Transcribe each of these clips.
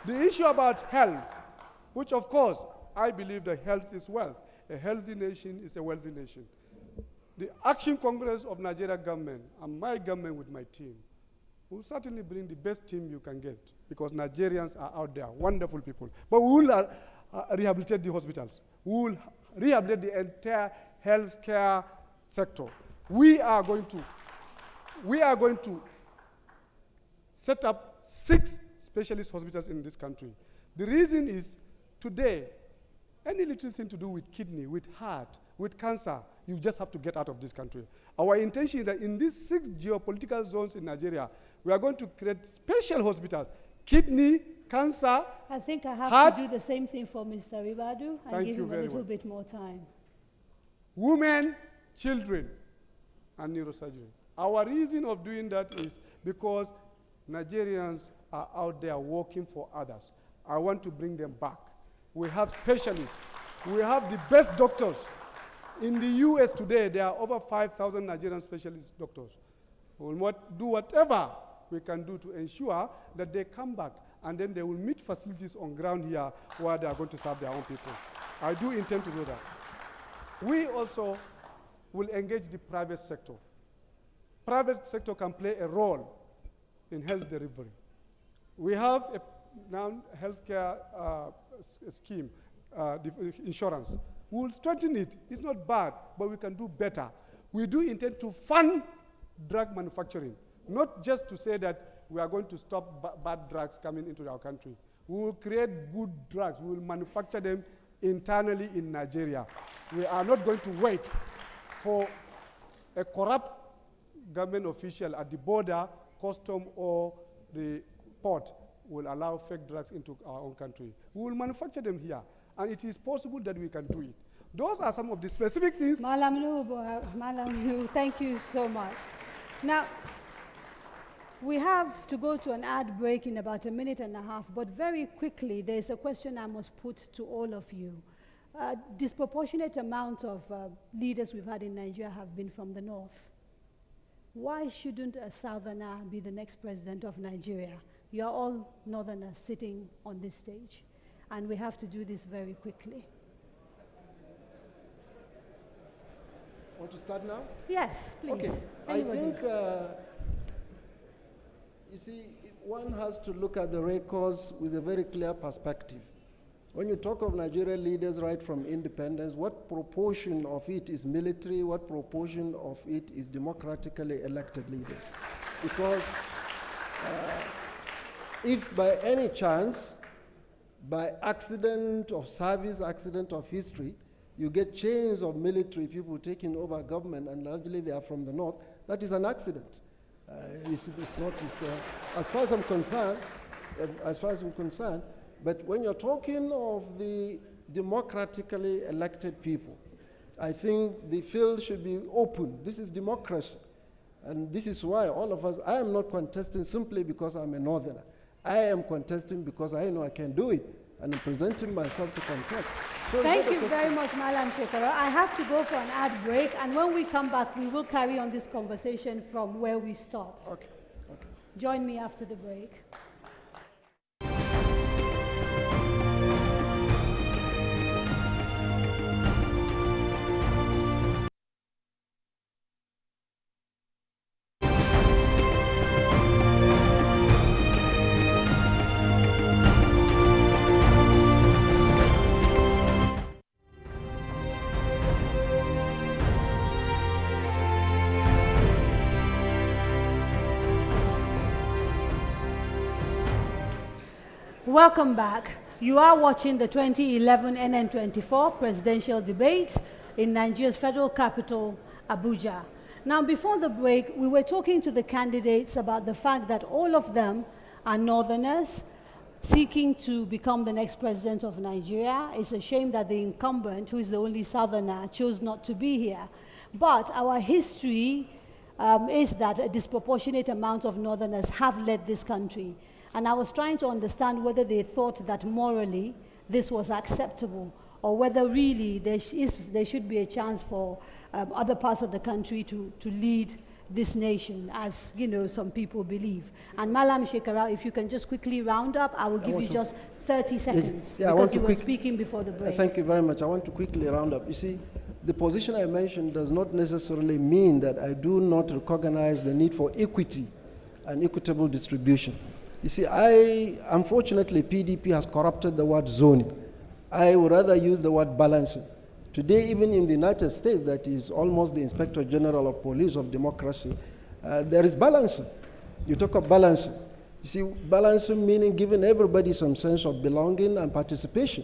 The issue about health, which of course, I believe that health is wealth. A healthy nation is a wealthy nation. The Action Congress of Nigeria government and my government with my team will certainly bring the best team you can get because Nigerians are out there, wonderful people. But we will rehabilitate the hospitals. We will rehabilitate the entire healthcare sector. We are going to set up 6 specialist hospitals in this country. The reason is today, any little thing to do with kidney, with heart, with cancer, you just have to get out of this country. Our intention is that in these 6 geopolitical zones in Nigeria, we are going to create special hospitals, kidney, cancer, I think I have heart, to do the same thing for Mr. Ribadu and give him a little bit more time. Women, children, and neurosurgery. Our reason of doing that is because Nigerians are out there working for others. I want to bring them back. We have specialists. We have the best doctors. In the US today, there are over 5,000 Nigerian specialist doctors. We will do whatever we can do to ensure that they come back and then they will meet facilities on ground here where they are going to serve their own people. I do intend to do that. We also will engage the private sector. Private sector can play a role in health delivery. We have a now healthcare scheme, insurance. We will strengthen it. It's not bad, but we can do better. We do intend to fund drug manufacturing, not just to say that we are going to stop bad drugs coming into our country. We will create good drugs. We will manufacture them internally in Nigeria. We are not going to wait for a corrupt government official at the border, custom, or the port will allow fake drugs into our own country. We will manufacture them here, and it is possible that we can do it. Those are some of the specific things. Malam Nuhu, thank you so much. Now, we have to go to an ad break in about 1.5 minutes, but very quickly, there's a question I must put to all of you. Disproportionate amount of leaders we've had in Nigeria have been from the north. Why shouldn't a southerner be the next president of Nigeria? You are all northerners sitting on this stage, and we have to do this very quickly. Want to start now? Yes, please. Okay. Anybody. I think, you see, one has to look at the records with a very clear perspective. When you talk of Nigerian leaders right from independence, what proportion of it is military, what proportion of it is democratically elected leaders? Because if by any chance, by accident of service, accident of history, you get chains of military people taking over government, and largely they are from the north, that is an accident. It's not, as far as I'm concerned, but when you're talking of the democratically elected people, I think the field should be open. This is democracy. And this is why all of us, I am not contesting simply because I'm a northerner. I am contesting because I know I can do it, and I'm presenting myself to contest. So thank you very much, Malam Shekara. I have to go for an ad break, and when we come back, we will carry on this conversation from where we stopped. Okay. Okay. Join me after the break. Welcome back. You are watching the 2011 NN24 presidential debate in Nigeria's federal capital, Abuja. Now, before the break, we were talking to the candidates about the fact that all of them are northerners seeking to become the next president of Nigeria. It's a shame that the incumbent, who is the only southerner, chose not to be here. But our history is that a disproportionate amount of northerners have led this country. And I was trying to understand whether they thought that morally this was acceptable, or whether really there should be a chance for other parts of the country to lead this nation, as you know, some people believe. And Malam Shekarau, if you can just quickly round up, I will give you just 30 seconds, because you were speaking before the break. Thank you very much. I want to quickly round up. You see, the position I mentioned does not necessarily mean that I do not recognize the need for equity and equitable distribution. You see, unfortunately, PDP has corrupted the word zoning. I would rather use the word balancing. Today, even in the United States, that is almost the Inspector General of Police of democracy, there is balancing. You talk of balancing. You see, balancing meaning giving everybody some sense of belonging and participation.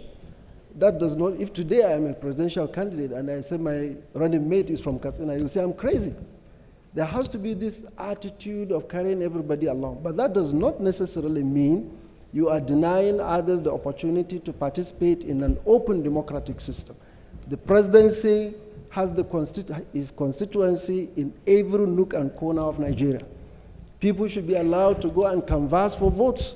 That does not, if today I am a presidential candidate and I say my running mate is from Katsina, you'll say I'm crazy. There has to be this attitude of carrying everybody along. But that does not necessarily mean you are denying others the opportunity to participate in an open democratic system. The presidency has its constituency in every nook and corner of Nigeria. People should be allowed to go and canvass for votes.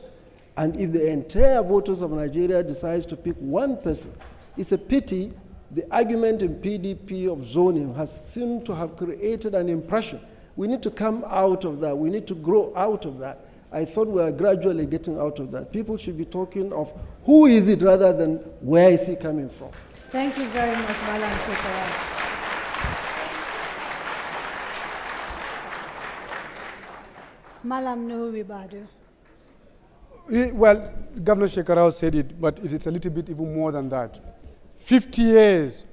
And if the entire voters of Nigeria decides to pick one person, it's a pity the argument in PDP of zoning has seemed to have created an impression. We need to come out of that. We need to grow out of that. I thought we are gradually getting out of that. People should be talking of who is it rather than where is he coming from. Thank you very much, Malam Shekarau. Malam Nuhu Ribadu. Well, Governor Shekarau said it, but it's a little bit even more than that. 50 years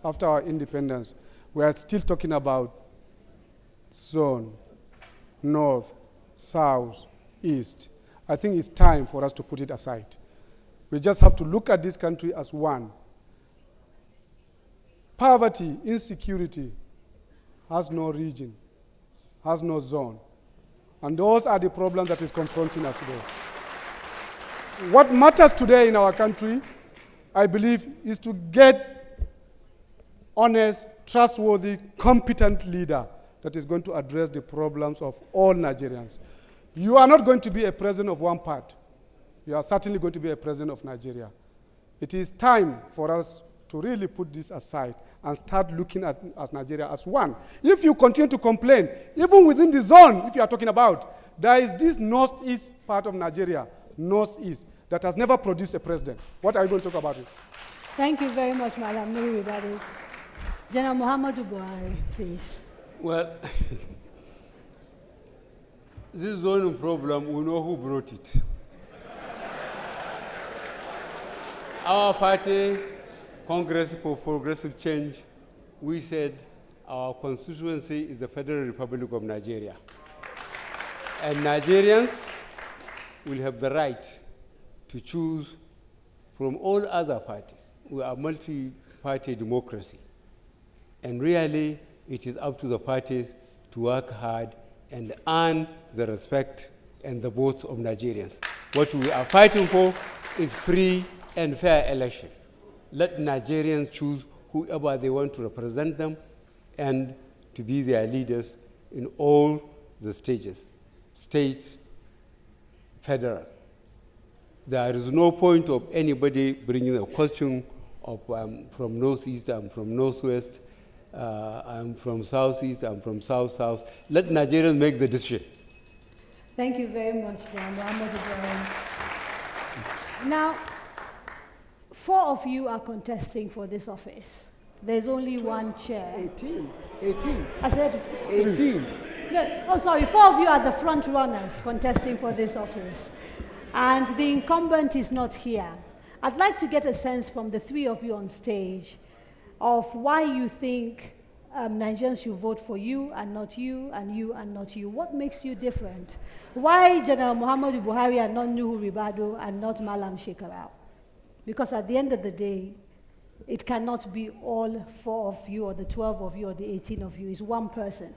after our independence, we are still talking about zone, north, south, east. I think it's time for us to put it aside. We just have to look at this country as one. Poverty, insecurity has no region, has no zone. And those are the problems that is confronting us today. What matters today in our country, I believe, is to get honest, trustworthy, competent leader that is going to address the problems of all Nigerians. You are not going to be a president of one part. You are certainly going to be a president of Nigeria. It is time for us to really put this aside and start looking at Nigeria as one. If you continue to complain, even within the zone, if you are talking about, there is this northeast part of Nigeria, northeast, that has never produced a president. What are you going to talk about it? Thank you very much, Madam Nuhu Ribadu. General Muhammadu Buhari, please. Well, this zoning problem, we know who brought it. Our party, Congress for Progressive Change, we said our constituency is the Federal Republic of Nigeria. And Nigerians will have the right to choose from all other parties. We are a multi-party democracy. And really, it is up to the parties to work hard and earn the respect and the votes of Nigerians. What we are fighting for is free and fair election. Let Nigerians choose whoever they want to represent them and to be their leaders in all the stages, state, federal. There is no point of anybody bringing a question of from northeast, I'm from northwest, I'm from southeast, I'm from south-south. Let Nigerians make the decision. Thank you very much, Muhammadu Buhari. Now, 4 of you are contesting for this office. There's only one chair. 18. I said 18. No, oh, sorry, 4 of you are the front runners contesting for this office. And the incumbent is not here. I'd like to get a sense from the 3 of you on stage of why you think Nigerians should vote for you and not you, and you and not you. What makes you different? Why General Muhammadu Buhari and not Nuhu Ribadu and not Malam Shekarau? Because at the end of the day, it cannot be all 4 of you or the 12 of you or the 18 of you. It's one person.